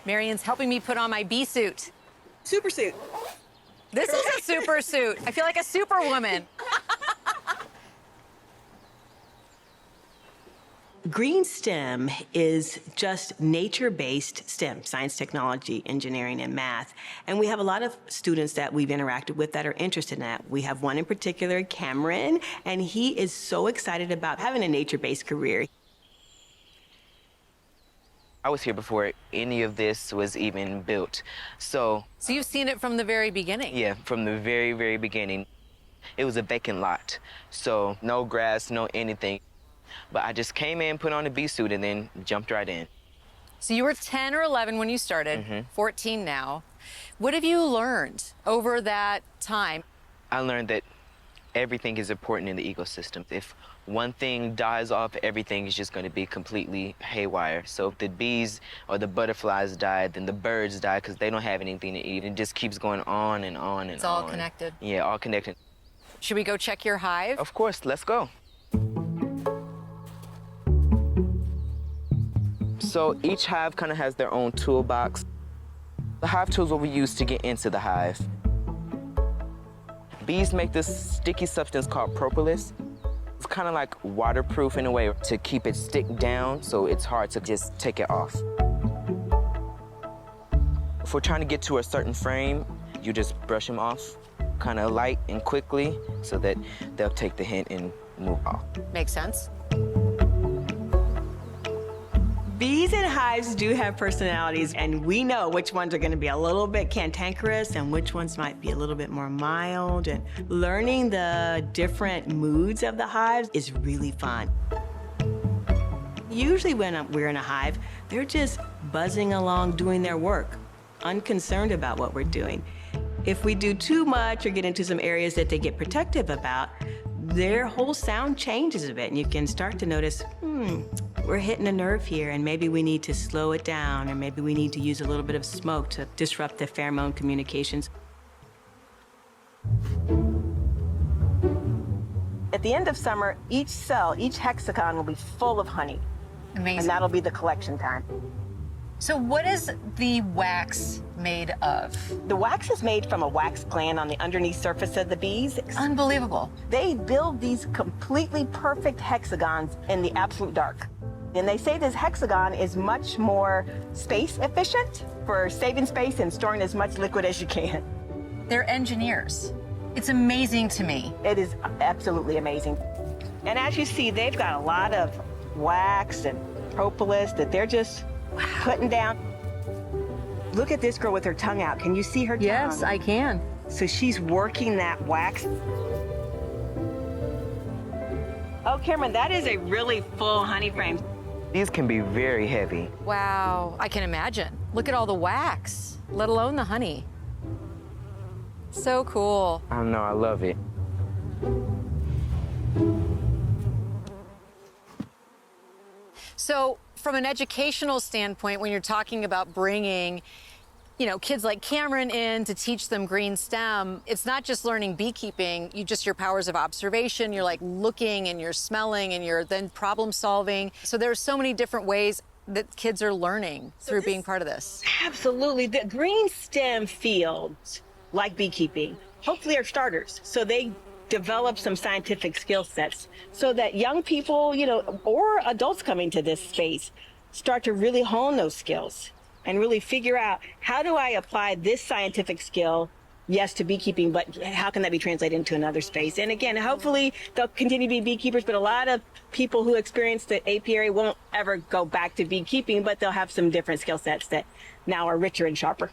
Marion's helping me put on my bee suit. Super suit. This is a super suit. I feel like a superwoman. Green STEM is just nature-based STEM, science, technology, engineering, and math. And we have a lot of students that we've interacted with that are interested in that. We have one in particular, Cameron, and he is so excited about having a nature-based career. I was here before any of this was even built. So you've seen it from the very beginning? Yeah, from the very, very beginning. It was a vacant lot, so no grass, no anything. But I just came in, put on a bee suit, and then jumped right in. So you were 10 or 11 when you started, 14 now. What have you learned over that time? I learned that everything is important in the ecosystem. If one thing dies off, everything is just going to be completely haywire. So if the bees or the butterflies die, then the birds die because they don't have anything to eat. It just keeps going on and on and on. It's all connected. Yeah, all connected. Should we go check your hive? Of course, let's go. So each hive kind of has their own toolbox. The hive tools are what we use to get into the hive. Bees make this sticky substance called propolis. It's kind of like waterproof in a way to keep it stick down, so it's hard to just take it off. If we're trying to get to a certain frame, you just brush them off kind of light and quickly so that they'll take the hint and move off. Makes sense. Bees and hives do have personalities, and we know which ones are going to be a little bit cantankerous and which ones might be a little bit more mild. And learning the different moods of the hives is really fun. Usually when we're in a hive, they're just buzzing along doing their work, unconcerned about what we're doing. If we do too much or get into some areas that they get protective about, their whole sound changes a bit, and you can start to notice, we're hitting a nerve here, and maybe we need to slow it down, or maybe we need to use a little bit of smoke to disrupt the pheromone communications. At the end of summer, each cell, each hexagon will be full of honey. Amazing. And that'll be the collection time. So what is the wax made of? The wax is made from a wax gland on the underneath surface of the bees. Unbelievable. They build these completely perfect hexagons in the absolute dark. And they say this hexagon is much more space efficient for saving space and storing as much liquid as you can. They're engineers. It's amazing to me. It is absolutely amazing. And as you see, they've got a lot of wax and propolis that they're just putting down. Look at this girl with her tongue out. Can you see her tongue? Yes, I can. So she's working that wax. Oh, Cameron, that is a really full honey frame. These can be very heavy. Wow, I can imagine. Look at all the wax, let alone the honey. So cool. I know, I love it. So from an educational standpoint, when you're talking about bringing, kids like Cameron in to teach them green STEM, it's not just learning beekeeping, your powers of observation, you're like looking and you're smelling and you're then problem solving. So there's so many different ways that kids are learning through being part of this. Absolutely. The green STEM fields, like beekeeping, hopefully are starters. So they develop some scientific skill sets so that young people, or adults coming to this space start to really hone those skills and really figure out, how do I apply this scientific skill, yes, to beekeeping, but how can that be translated into another space? And again, hopefully they'll continue to be beekeepers, but a lot of people who experience the apiary won't ever go back to beekeeping, but they'll have some different skill sets that now are richer and sharper.